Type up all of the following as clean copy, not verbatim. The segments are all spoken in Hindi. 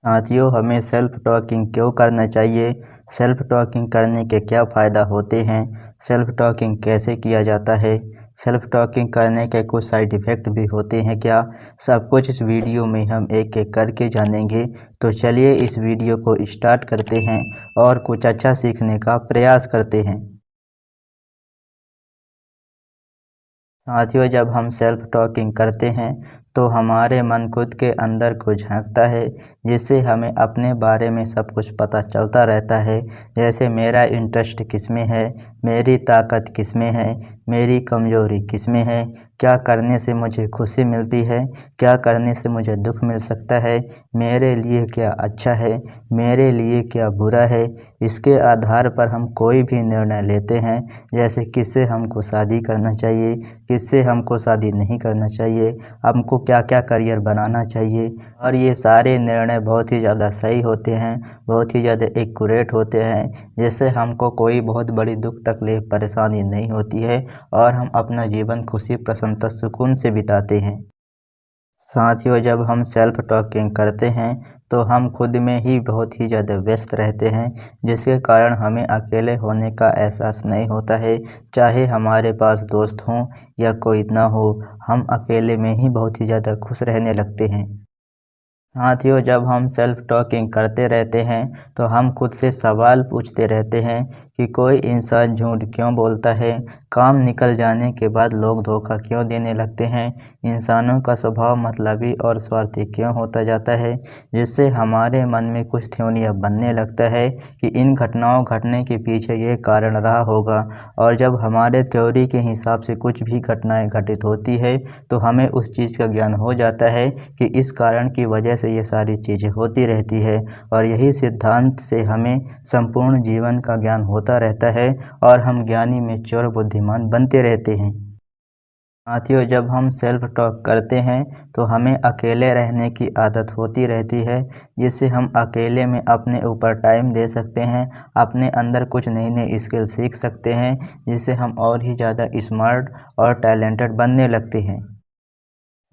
साथियों, हमें सेल्फ टॉकिंग क्यों करना चाहिए? सेल्फ टॉकिंग करने के क्या फ़ायदा होते हैं? सेल्फ टॉकिंग कैसे किया जाता है? सेल्फ टॉकिंग करने के कुछ साइड इफ़ेक्ट भी होते हैं क्या? सब कुछ इस वीडियो में हम एक-एक करके जानेंगे। तो चलिए इस वीडियो को स्टार्ट करते हैं और कुछ अच्छा सीखने का प्रयास करते हैं। साथियों, जब हम सेल्फ टॉकिंग करते हैं तो हमारे मन खुद के अंदर को झांकता है, जिससे हमें अपने बारे में सब कुछ पता चलता रहता है। जैसे मेरा इंटरेस्ट किस में है, मेरी ताकत किस में है, मेरी कमज़ोरी किस में है, क्या करने से मुझे खुशी मिलती है, क्या करने से मुझे दुख मिल सकता है, मेरे लिए क्या अच्छा है, मेरे लिए क्या बुरा है। इसके आधार पर हम कोई भी निर्णय लेते हैं, जैसे किससे हमको शादी करना चाहिए, किससे हमको शादी नहीं करना चाहिए, हमको क्या-क्या करियर बनाना चाहिए। और ये सारे निर्णय बहुत ही ज़्यादा सही होते हैं, बहुत ही ज़्यादा एक्यूरेट होते हैं, जिससे हमको कोई बहुत बड़ी दुख तकलीफ़ परेशानी नहीं होती है और हम अपना जीवन खुशी, प्रसन्नता, सुकून से बिताते हैं। साथियों, जब हम सेल्फ टॉकिंग करते हैं तो हम खुद में ही बहुत ही ज़्यादा व्यस्त रहते हैं, जिसके कारण हमें अकेले होने का एहसास नहीं होता है। चाहे हमारे पास दोस्त हों या कोई ना हो, हम अकेले में ही बहुत ही ज़्यादा खुश रहने लगते हैं। साथियों, जब हम सेल्फ टॉकिंग करते रहते हैं तो हम खुद से सवाल पूछते रहते हैं कि कोई इंसान झूठ क्यों बोलता है, काम निकल जाने के बाद लोग धोखा क्यों देने लगते हैं, इंसानों का स्वभाव मतलबी और स्वार्थी क्यों होता जाता है, जिससे हमारे मन में कुछ थ्योरियाँ बनने लगता है कि इन घटनाओं घटने के पीछे ये कारण रहा होगा। और जब हमारे थ्योरी के हिसाब से कुछ भी घटनाएं घटित होती है तो हमें उस चीज़ का ज्ञान हो जाता है कि इस कारण की वजह से ये सारी चीज़ें होती रहती है। और यही सिद्धांत से हमें संपूर्ण जीवन का ज्ञान होता रहता है और हम ज्ञानी मेच्योर बुद्धिमान बनते रहते हैं। साथियों, जब हम सेल्फ टॉक करते हैं तो हमें अकेले रहने की आदत होती रहती है, जिससे हम अकेले में अपने ऊपर टाइम दे सकते हैं, अपने अंदर कुछ नई नई स्किल सीख सकते हैं, जिससे हम और ही ज़्यादा स्मार्ट और टैलेंटेड बनने लगते हैं।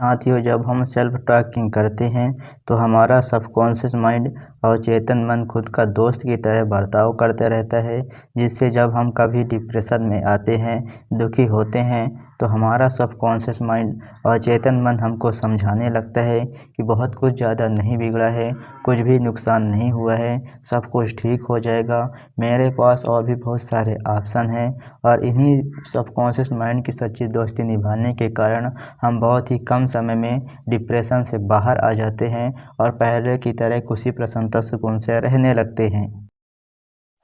साथियों, जब हम सेल्फ टॉकिंग करते हैं तो हमारा सबकॉन्शियस माइंड और चेतन मन खुद का दोस्त की तरह बर्ताव करते रहता है, जिससे जब हम कभी डिप्रेशन में आते हैं, दुखी होते हैं, तो हमारा सबकॉन्शियस माइंड और चेतन मन हमको समझाने लगता है कि बहुत कुछ ज़्यादा नहीं बिगड़ा है, कुछ भी नुकसान नहीं हुआ है, सब कुछ ठीक हो जाएगा, मेरे पास और भी बहुत सारे ऑप्शन हैं। और इन्हीं सबकॉन्शियस माइंड की सच्ची दोस्ती निभाने के कारण हम बहुत ही कम समय में डिप्रेशन से बाहर आ जाते हैं और पहले की तरह खुशी, प्रसन्नता, सुकून से रहने लगते हैं।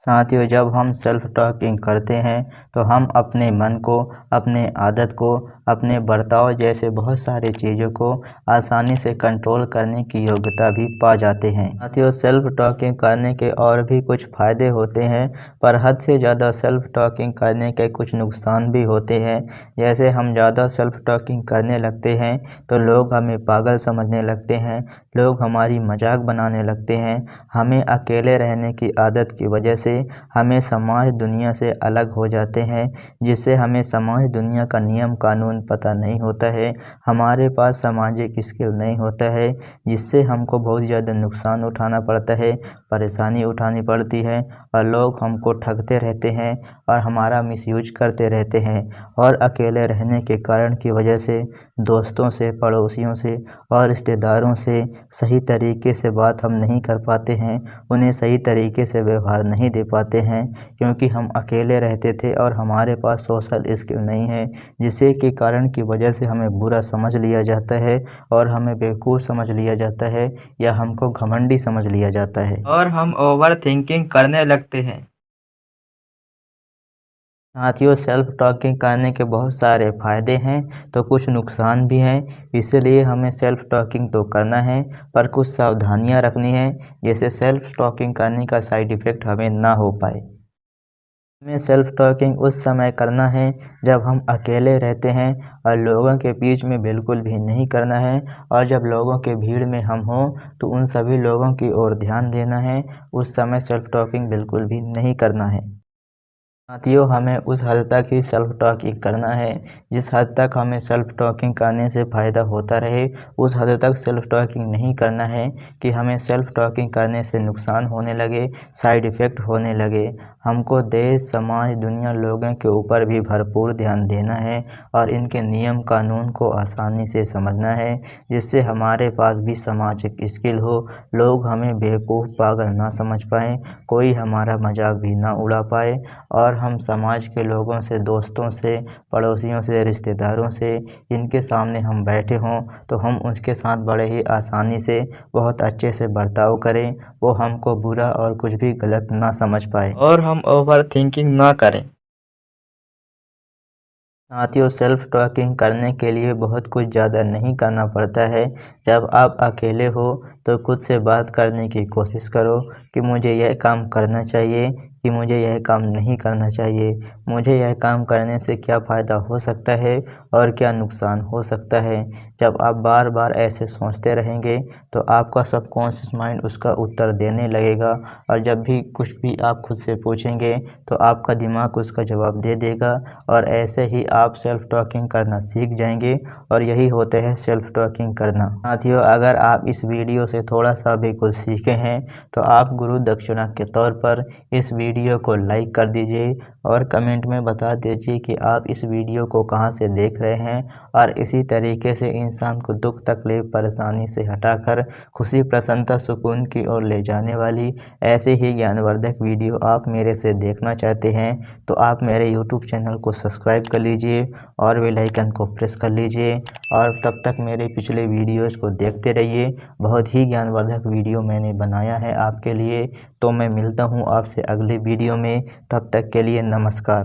साथियों, जब हम सेल्फ टॉकिंग करते हैं तो हम अपने मन को, अपने आदत को, अपने बर्ताव जैसे बहुत सारी चीज़ों को आसानी से कंट्रोल करने की योग्यता भी पा जाते हैं। साथियों, सेल्फ टॉकिंग करने के और भी कुछ फ़ायदे होते हैं, पर हद से ज़्यादा सेल्फ टॉकिंग करने के कुछ नुकसान भी होते हैं। जैसे हम ज़्यादा सेल्फ टॉकिंग करने लगते हैं तो लोग हमें पागल समझने लगते हैं, लोग हमारी मजाक बनाने लगते हैं, हमें अकेले रहने की आदत की वजह से हमें समाज दुनिया से अलग हो जाते हैं, जिससे हमें समाज दुनिया का नियम कानून पता नहीं होता है, हमारे पास सामाजिक स्किल नहीं होता है, जिससे हमको बहुत ज़्यादा नुकसान उठाना पड़ता है, परेशानी उठानी पड़ती है और लोग हमको ठगते रहते हैं और हमारा मिसयूज करते रहते हैं। और अकेले रहने के कारण की वजह से दोस्तों से, पड़ोसियों से और रिश्तेदारों से सही तरीके से बात हम नहीं कर पाते हैं, उन्हें सही तरीके से व्यवहार नहीं दे पाते हैं, क्योंकि हम अकेले रहते थे और हमारे पास सोशल स्किल नहीं है, जिससे के कारण की वजह से हमें बुरा समझ लिया जाता है और हमें बेवकूफ़ समझ लिया जाता है या हमको घमंडी समझ लिया जाता है और हम ओवर थिंकिंग करने लगते हैं। साथियों, सेल्फ टॉकिंग करने के बहुत सारे फ़ायदे हैं तो कुछ नुकसान भी हैं, इसलिए हमें सेल्फ टॉकिंग तो करना है, पर कुछ सावधानियां रखनी है, जैसे सेल्फ टॉकिंग करने का साइड इफ़ेक्ट हमें ना हो पाए। हमें सेल्फ टॉकिंग उस समय करना है जब हम अकेले रहते हैं और लोगों के बीच में बिल्कुल भी नहीं करना है। और जब लोगों के भीड़ में हम हों तो उन सभी लोगों की ओर ध्यान देना है, उस समय सेल्फ टॉकिंग बिल्कुल भी नहीं करना है। साथियों, हमें उस हद तक ही सेल्फ टॉकिंग करना है जिस हद तक हमें सेल्फ टॉकिंग करने से फ़ायदा होता रहे। उस हद तक सेल्फ टॉकिंग नहीं करना है कि हमें सेल्फ टॉकिंग करने से नुकसान होने लगे, साइड इफ़ेक्ट होने लगे। हमको देश, समाज, दुनिया, लोगों के ऊपर भी भरपूर ध्यान देना है और इनके नियम कानून को आसानी से समझना है, जिससे हमारे पास भी सामाजिक स्किल हो, लोग हमें बेवकूफ़, पागल ना समझ पाएँ, कोई हमारा मजाक भी ना उड़ा पाए और हम समाज के लोगों से, दोस्तों से, पड़ोसियों से, रिश्तेदारों से, इनके सामने हम बैठे हों तो हम उसके साथ बड़े ही आसानी से बहुत अच्छे से बर्ताव करें, वो हमको बुरा और कुछ भी गलत ना समझ पाए और हम ओवर थिंकिंग ना करें। साथियों, सेल्फ टॉकिंग करने के लिए बहुत कुछ ज़्यादा नहीं करना पड़ता है। जब आप अकेले हो तो खुद से बात करने की कोशिश करो कि मुझे यह काम करना चाहिए कि मुझे यह काम नहीं करना चाहिए, मुझे यह काम करने से क्या फ़ायदा हो सकता है और क्या नुकसान हो सकता है। जब आप बार बार ऐसे सोचते रहेंगे तो आपका सबकॉन्शियस माइंड उसका उत्तर देने लगेगा और जब भी कुछ भी आप खुद से पूछेंगे तो आपका दिमाग उसका जवाब दे देगा और ऐसे ही आप सेल्फ टॉकिंग करना सीख जाएंगे और यही होता है सेल्फ टॉकिंग करना। साथियों, अगर आप इस वीडियो से थोड़ा सा भी कुछ सीखे हैं तो आप गुरु दक्षिणा के तौर पर इस वीडियो को लाइक कर दीजिए और कमेंट में बता दीजिए कि आप इस वीडियो को कहां से देख रहे हैं और इसी तरीके से इंसान को दुख, तकलीफ, परेशानी से हटाकर खुशी, प्रसन्नता, सुकून की ओर ले जाने वाली ऐसे ही ज्ञानवर्धक वीडियो आप मेरे से देखना चाहते हैं तो आप मेरे यूट्यूब चैनल को सब्सक्राइब कर लीजिए और बेल आइकन को प्रेस कर लीजिए और तब तक मेरे पिछले वीडियोज़ को देखते रहिए। बहुत ही ज्ञानवर्धक वीडियो मैंने बनाया है आपके लिए। तो मैं मिलता हूँ आपसे अगले वीडियो में, तब तक के लिए नमस्कार।